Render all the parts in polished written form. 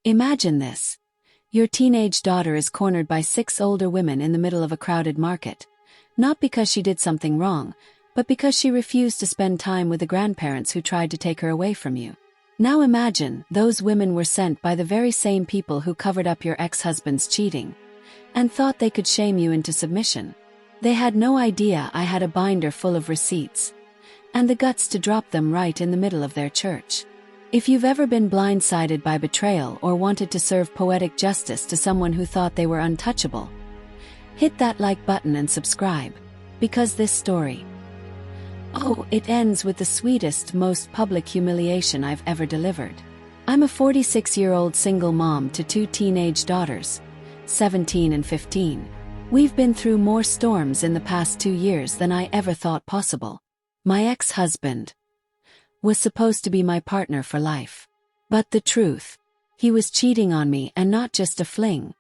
Imagine this. Your teenage daughter is cornered by 6 older women in the middle of a crowded market. Not because she did something wrong, but because she refused to spend time with the grandparents who tried to take her away from you. Now imagine, those women were sent by the very same people who covered up your ex-husband's cheating, and thought they could shame you into submission. They had no idea I had a binder full of receipts, and the guts to drop them right in the middle of their church. If you've ever been blindsided by betrayal or wanted to serve poetic justice to someone who thought they were untouchable, hit that like button and subscribe, because this story, it ends with the sweetest, most public humiliation I've ever delivered. I'm a 46-year-old single mom to 2 teenage daughters, 17 and 15. We've been through more storms in the past 2 years than I ever thought possible. My ex-husband was supposed to be my partner for life. But the truth, he was cheating on me, and not just a fling.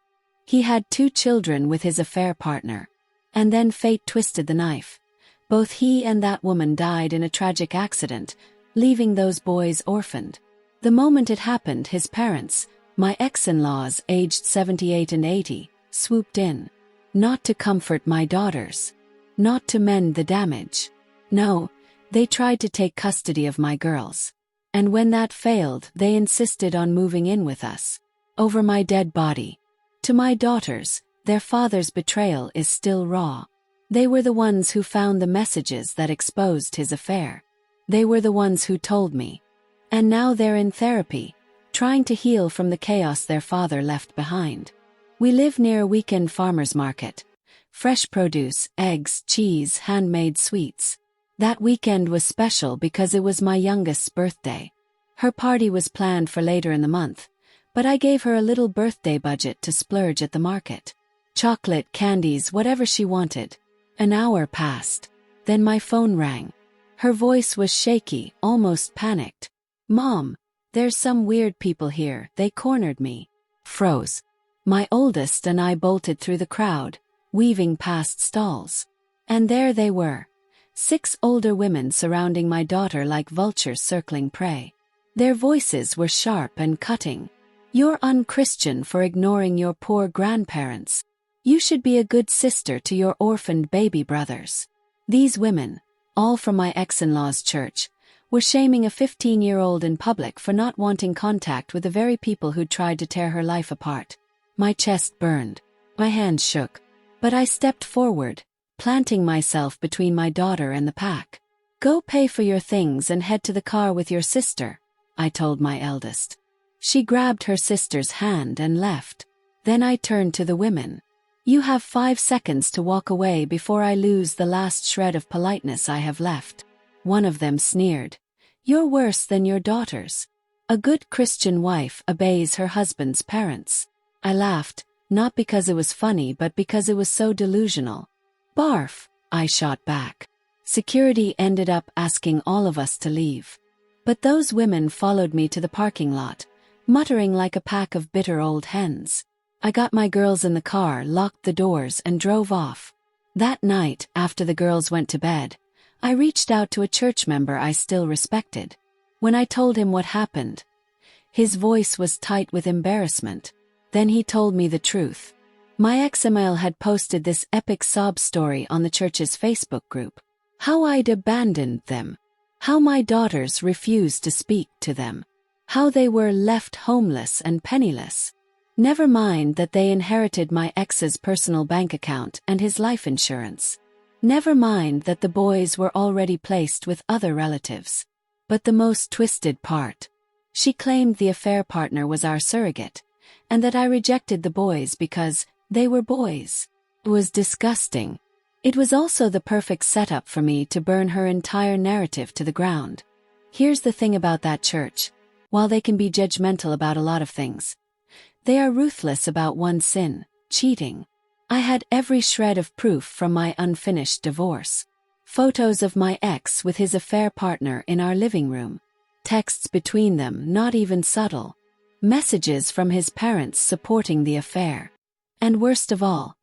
He had 2 children with his affair partner. And then fate twisted the knife. Both he and that woman died in a tragic accident, leaving those boys orphaned. The moment it happened, his parents, my ex-in-laws aged 78 and 80, swooped in. Not to comfort my daughters. Not to mend the damage. No, they tried to take custody of my girls. And when that failed, they insisted on moving in with us. Over my dead body. To my daughters, their father's betrayal is still raw. They were the ones who found the messages that exposed his affair. They were the ones who told me. And now they're in therapy, trying to heal from the chaos their father left behind. We live near a weekend farmer's market. Fresh produce, eggs, cheese, handmade sweets. That weekend was special because it was my youngest's birthday. Her party was planned for later in the month, but I gave her a little birthday budget to splurge at the market. Chocolate, candies, whatever she wanted. An hour passed. Then my phone rang. Her voice was shaky, almost panicked. "Mom, there's some weird people here, they cornered me." Froze. My oldest and I bolted through the crowd, weaving past stalls. And there they were. 6 older women surrounding my daughter like vultures circling prey. Their voices were sharp and cutting. "You're unchristian for ignoring your poor grandparents. You should be a good sister to your orphaned baby brothers." These women, all from my ex-in-law's church, were shaming a 15-year-old in public for not wanting contact with the very people who'd tried to tear her life apart. My chest burned. My hands shook. But I stepped forward, planting myself between my daughter and the pack. "Go pay for your things and head to the car with your sister," I told my eldest. She grabbed her sister's hand and left. Then I turned to the women. "You have 5 seconds to walk away before I lose the last shred of politeness I have left." One of them sneered. "You're worse than your daughters. A good Christian wife obeys her husband's parents." I laughed, not because it was funny but because it was so delusional. "Barf," I shot back. Security ended up asking all of us to leave. But those women followed me to the parking lot, muttering like a pack of bitter old hens. I got my girls in the car, locked the doors, and drove off. That night, after the girls went to bed, I reached out to a church member I still respected. When I told him what happened, his voice was tight with embarrassment. Then he told me the truth. My ex-Emil had posted this epic sob story on the church's Facebook group. How I'd abandoned them. How my daughters refused to speak to them. How they were left homeless and penniless. Never mind that they inherited my ex's personal bank account and his life insurance. Never mind that the boys were already placed with other relatives. But the most twisted part. She claimed the affair partner was our surrogate, and that I rejected the boys because they were boys. It was disgusting. It was also the perfect setup for me to burn her entire narrative to the ground. Here's the thing about that church. While they can be judgmental about a lot of things, they are ruthless about one sin, cheating. I had every shred of proof from my unfinished divorce. Photos of my ex with his affair partner in our living room. Texts between them, not even subtle. Messages from his parents supporting the affair. And worst of all,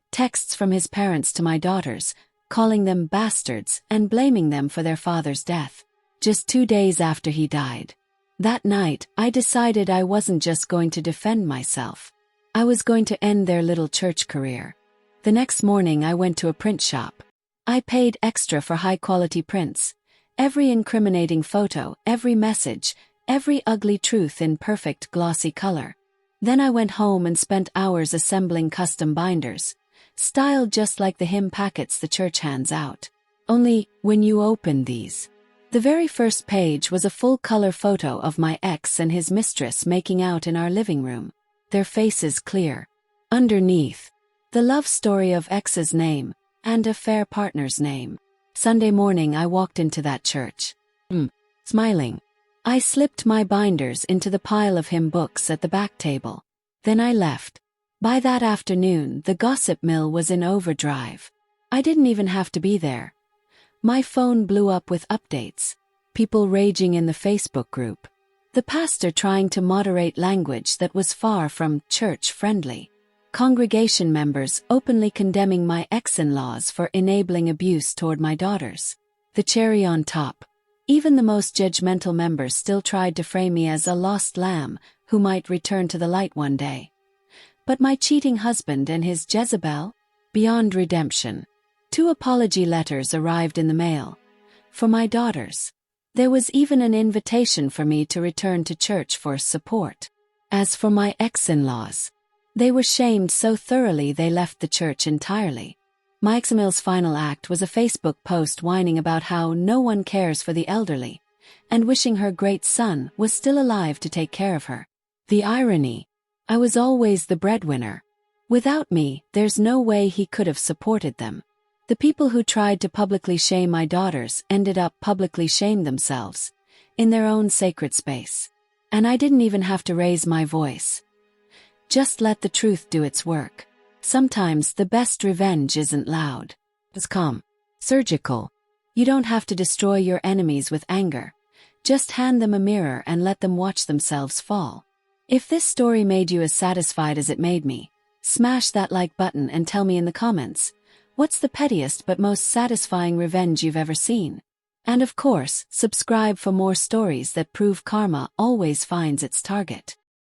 texts from his parents to my daughters, calling them bastards and blaming them for their father's death. Just 2 days after he died, That night, I decided I wasn't just going to defend myself. I was going to end their little church career. The next morning I went to a print shop. I paid extra for high-quality prints. Every incriminating photo, every message, every ugly truth in perfect glossy color. Then I went home and spent hours assembling custom binders, styled just like the hymn packets the church hands out. Only, when you open these, the very first page was a full-color photo of my ex and his mistress making out in our living room, their faces clear. Underneath, the love story of ex's name, and affair partner's name. Sunday morning I walked into that church. Smiling. I slipped my binders into the pile of hymn books at the back table. Then I left. By that afternoon, the gossip mill was in overdrive. I didn't even have to be there. My phone blew up with updates. People raging in the Facebook group. The pastor trying to moderate language that was far from church-friendly. Congregation members openly condemning my ex-in-laws for enabling abuse toward my daughters. The cherry on top. Even the most judgmental members still tried to frame me as a lost lamb who might return to the light one day. But my cheating husband and his Jezebel? Beyond redemption. 2 apology letters arrived in the mail. For my daughters. There was even an invitation for me to return to church for support. As for my ex-in-laws, they were shamed so thoroughly they left the church entirely. My ex-in-law's final act was a Facebook post whining about how no one cares for the elderly, and wishing her great son was still alive to take care of her. The irony. I was always the breadwinner. Without me, there's no way he could have supported them. The people who tried to publicly shame my daughters ended up publicly shamed themselves, in their own sacred space. And I didn't even have to raise my voice. Just let the truth do its work. Sometimes the best revenge isn't loud. It's calm. Surgical. You don't have to destroy your enemies with anger. Just hand them a mirror and let them watch themselves fall. If this story made you as satisfied as it made me, smash that like button and tell me in the comments, what's the pettiest but most satisfying revenge you've ever seen? And of course, subscribe for more stories that prove karma always finds its target.